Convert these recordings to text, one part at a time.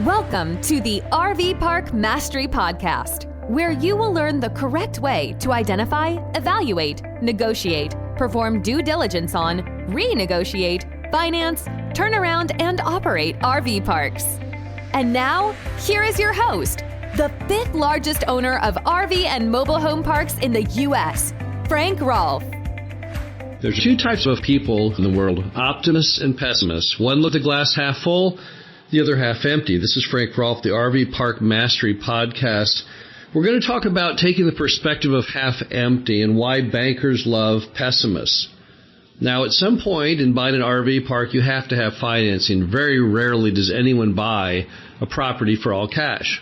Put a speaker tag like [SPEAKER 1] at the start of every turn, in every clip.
[SPEAKER 1] Welcome to the RV Park Mastery Podcast, where you will learn the correct way to identify, evaluate, negotiate, perform due diligence on, renegotiate, finance, turn around, and operate RV parks. And now, here is your host, the fifth largest owner of RV and mobile home parks in the U.S., Frank Rolfe.
[SPEAKER 2] There's two types of people in the world, optimists and pessimists. One look at the glass half full, the other half empty. This is Frank Rolfe, the RV Park Mastery Podcast. We're going to talk about taking the perspective of half empty and why bankers love pessimists. Now, at some point in buying an RV park, you have to have financing. Very rarely does anyone buy a property for all cash.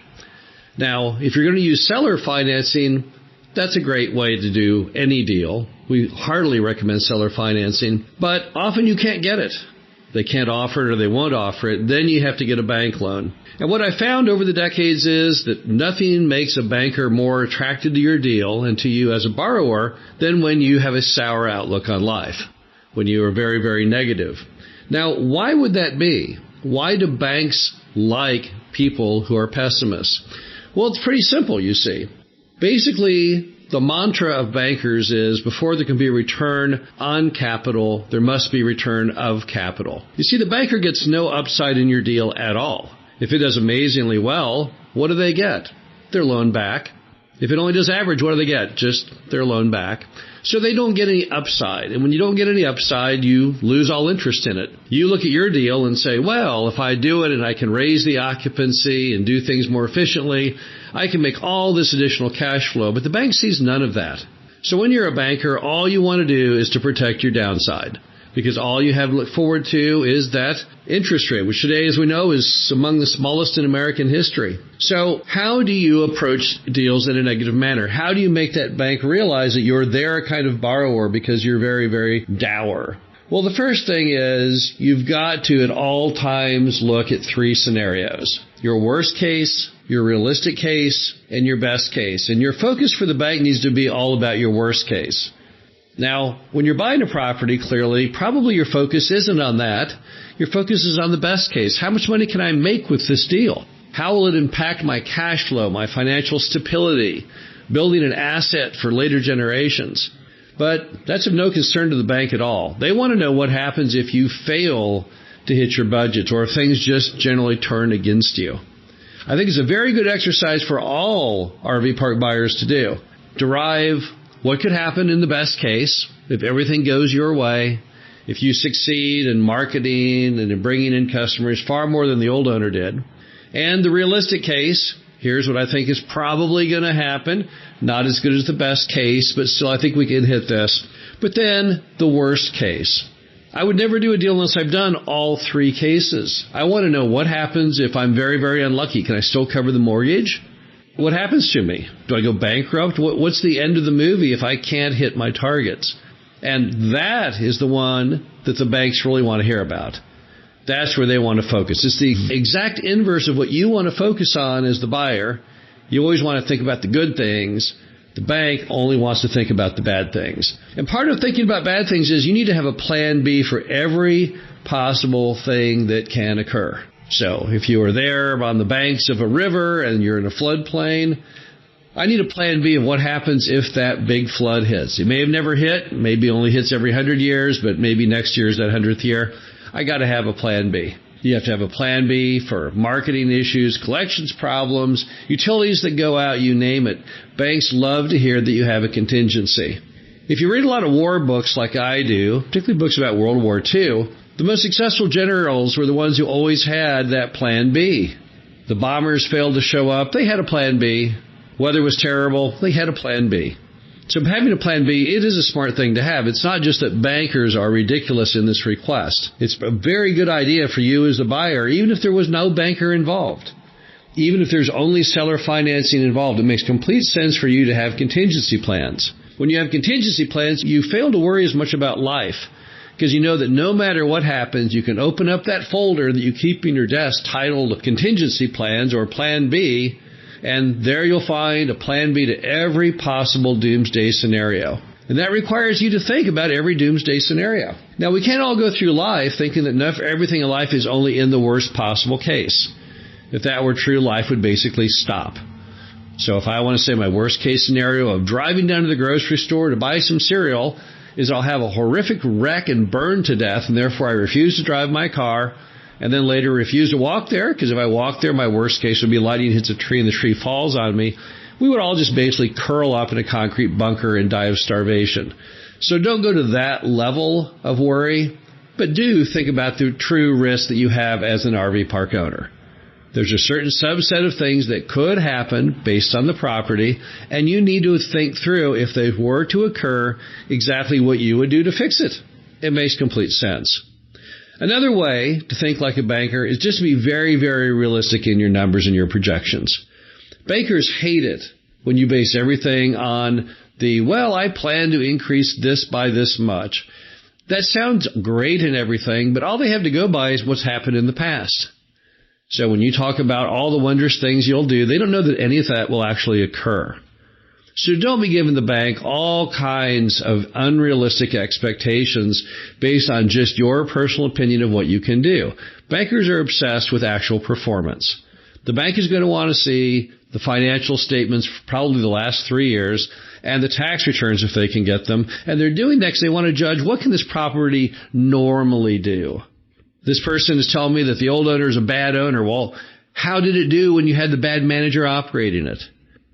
[SPEAKER 2] Now, if you're going to use seller financing, that's a great way to do any deal. We hardly recommend seller financing, but often you can't get it. They can't offer it or they won't offer it. Then you have to get a bank loan. And what I found over the decades is that nothing makes a banker more attracted to your deal and to you as a borrower than when you have a sour outlook on life, when you are very, very negative. Now, why would that be? Why do banks like people who are pessimists? Well, it's pretty simple, you see. Basically, the mantra of bankers is before there can be a return on capital, there must be return of capital. You see, the banker gets no upside in your deal at all. If it does amazingly well, what do they get? Their loan back. If it only does average, what do they get? Just their loan back. So they don't get any upside. And when you don't get any upside, you lose all interest in it. You look at your deal and say, well, if I do it and I can raise the occupancy and do things more efficiently, I can make all this additional cash flow. But the bank sees none of that. So when you're a banker, all you want to do is to protect your downside, because all you have to look forward to is that interest rate, which today, as we know, is among the smallest in American history. So how do you approach deals in a negative manner? How do you make that bank realize that you're their kind of borrower because you're very, very dour? Well, the first thing is you've got to at all times look at three scenarios: your worst case, your realistic case, and your best case. And your focus for the bank needs to be all about your worst case. Now, when you're buying a property, clearly, probably your focus isn't on that. Your focus is on the best case. How much money can I make with this deal? How will it impact my cash flow, my financial stability, building an asset for later generations? But that's of no concern to the bank at all. They want to know what happens if you fail to hit your budget or if things just generally turn against you. I think it's a very good exercise for all RV park buyers to do. Derive what could happen in the best case if everything goes your way, if you succeed in marketing and in bringing in customers far more than the old owner did. And the realistic case, here's what I think is probably going to happen. Not as good as the best case, but still I think we can hit this. But then the worst case. I would never do a deal unless I've done all three cases. I want to know what happens if I'm very, very unlucky. Can I still cover the mortgage? What happens to me? Do I go bankrupt? What's the end of the movie if I can't hit my targets? And that is the one that the banks really want to hear about. That's where they want to focus. It's the exact inverse of what you want to focus on as the buyer. You always want to think about the good things. The bank only wants to think about the bad things. And part of thinking about bad things is you need to have a plan B for every possible thing that can occur. So if you are there on the banks of a river and you're in a floodplain, I need a plan B of what happens if that big flood hits. It may have never hit, maybe only hits every 100 years, but maybe next year is that 100th year. I got to have a plan B. You have to have a plan B for marketing issues, collections problems, utilities that go out, you name it. Banks love to hear that you have a contingency. If you read a lot of war books like I do, particularly books about World War II, the most successful generals were the ones who always had that plan B. The bombers failed to show up. They had a plan B. Weather was terrible. They had a plan B. So having a plan B, it is a smart thing to have. It's not just that bankers are ridiculous in this request. It's a very good idea for you as the buyer, even if there was no banker involved. Even if there's only seller financing involved, it makes complete sense for you to have contingency plans. When you have contingency plans, you fail to worry as much about life, because you know that no matter what happens, you can open up that folder that you keep in your desk titled Contingency Plans or Plan B, and there you'll find a Plan B to every possible doomsday scenario. And that requires you to think about every doomsday scenario. Now, we can't all go through life thinking that everything in life is only in the worst possible case. If that were true, life would basically stop. So if I want to say my worst case scenario of driving down to the grocery store to buy some cereal is I'll have a horrific wreck and burn to death, and therefore I refuse to drive my car, and then later refuse to walk there, because if I walk there, my worst case would be lightning hits a tree and the tree falls on me. We would all just basically curl up in a concrete bunker and die of starvation. So don't go to that level of worry, but do think about the true risk that you have as an RV park owner. There's a certain subset of things that could happen based on the property, and you need to think through, if they were to occur, exactly what you would do to fix it. It makes complete sense. Another way to think like a banker is just to be very, very realistic in your numbers and your projections. Bankers hate it when you base everything on I plan to increase this by this much. That sounds great and everything, but all they have to go by is what's happened in the past. So when you talk about all the wondrous things you'll do, they don't know that any of that will actually occur. So don't be giving the bank all kinds of unrealistic expectations based on just your personal opinion of what you can do. Bankers are obsessed with actual performance. The bank is going to want to see the financial statements for probably the last 3 years and the tax returns if they can get them. And they're doing next, they want to judge, what can this property normally do? This person is telling me that the old owner is a bad owner. Well, how did it do when you had the bad manager operating it?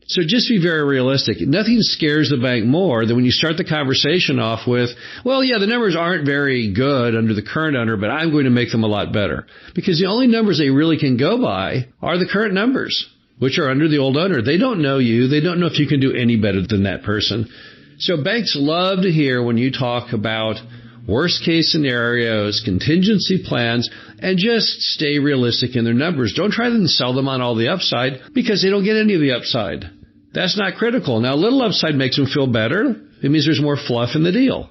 [SPEAKER 2] So just be very realistic. Nothing scares the bank more than when you start the conversation off with, the numbers aren't very good under the current owner, but I'm going to make them a lot better. Because the only numbers they really can go by are the current numbers, which are under the old owner. They don't know you. They don't know if you can do any better than that person. So banks love to hear when you talk about worst case scenarios, contingency plans, and just stay realistic in their numbers. Don't try to sell them on all the upside because they don't get any of the upside. That's not critical. Now, a little upside makes them feel better. It means there's more fluff in the deal.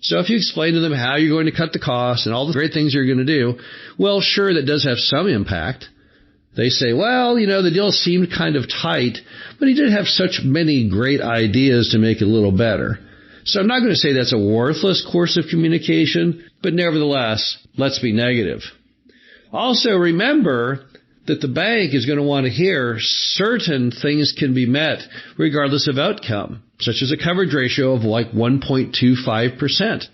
[SPEAKER 2] So if you explain to them how you're going to cut the costs and all the great things you're going to do, well, sure, that does have some impact. They say, the deal seemed kind of tight, but he did have such many great ideas to make it a little better. So I'm not going to say that's a worthless course of communication, but nevertheless, let's be negative. Also, remember that the bank is going to want to hear certain things can be met regardless of outcome, such as a coverage ratio of 1.25%.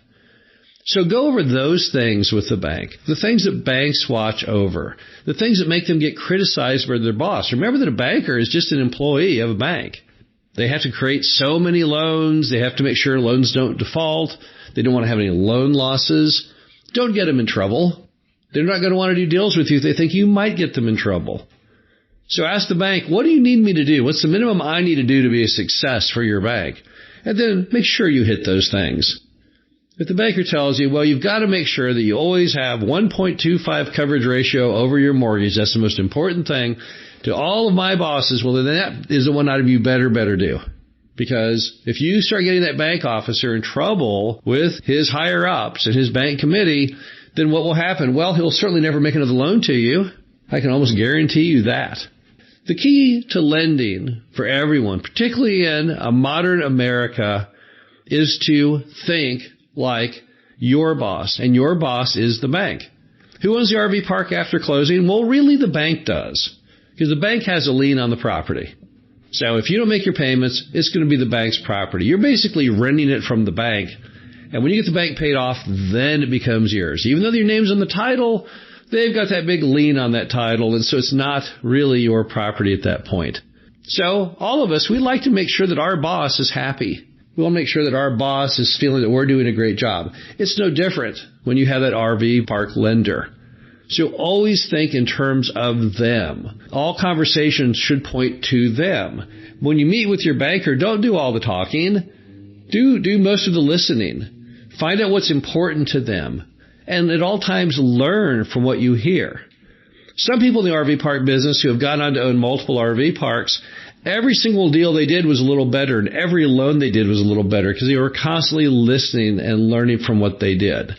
[SPEAKER 2] So go over those things with the bank, the things that banks watch over, the things that make them get criticized by their boss. Remember that a banker is just an employee of a bank. They have to create so many loans. They have to make sure loans don't default. They don't want to have any loan losses. Don't get them in trouble. They're not going to want to do deals with you if they think you might get them in trouble. So ask the bank, what do you need me to do? What's the minimum I need to do to be a success for your bank? And then make sure you hit those things. If the banker tells you, you've got to make sure that you always have 1.25 coverage ratio over your mortgage, that's the most important thing, to all of my bosses, then that is the one item you better do. Because if you start getting that bank officer in trouble with his higher-ups and his bank committee, then what will happen? He'll certainly never make another loan to you. I can almost guarantee you that. The key to lending for everyone, particularly in a modern America, is to think like your boss, and your boss is the bank. Who owns the RV park after closing? Really the bank does, because the bank has a lien on the property. So if you don't make your payments, it's going to be the bank's property. You're basically renting it from the bank, and when you get the bank paid off, then it becomes yours. Even though your name's on the title, they've got that big lien on that title, and so it's not really your property at that point. So all of us, we like to make sure that our boss is happy. We want to make sure that our boss is feeling that we're doing a great job. It's no different when you have that RV park lender. So always think in terms of them. All conversations should point to them. When you meet with your banker, don't do all the talking. Do most of the listening. Find out what's important to them. And at all times, learn from what you hear. Some people in the RV park business who have gone on to own multiple RV parks, every single deal they did was a little better, and every loan they did was a little better because they were constantly listening and learning from what they did.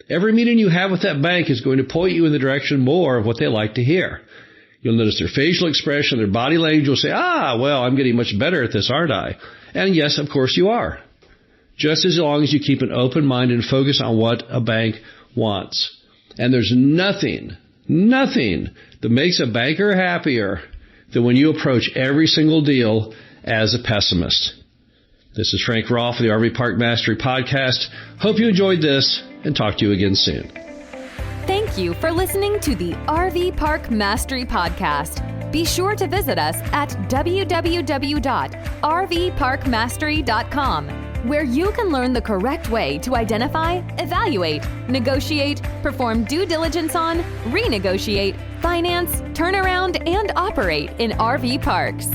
[SPEAKER 2] Every meeting you have with that bank is going to point you in the direction more of what they like to hear. You'll notice their facial expression, their body language. You'll say, I'm getting much better at this, aren't I? And yes, of course you are. Just as long as you keep an open mind and focus on what a bank wants. And there's nothing Nothing that makes a banker happier than when you approach every single deal as a pessimist. This is Frank Rolfe of the RV Park Mastery Podcast. Hope you enjoyed this and talk to you again soon.
[SPEAKER 1] Thank you for listening to the RV Park Mastery Podcast. Be sure to visit us at www.rvparkmastery.com, where you can learn the correct way to identify, evaluate, negotiate, perform due diligence on, renegotiate, finance, turn around, and operate in RV parks.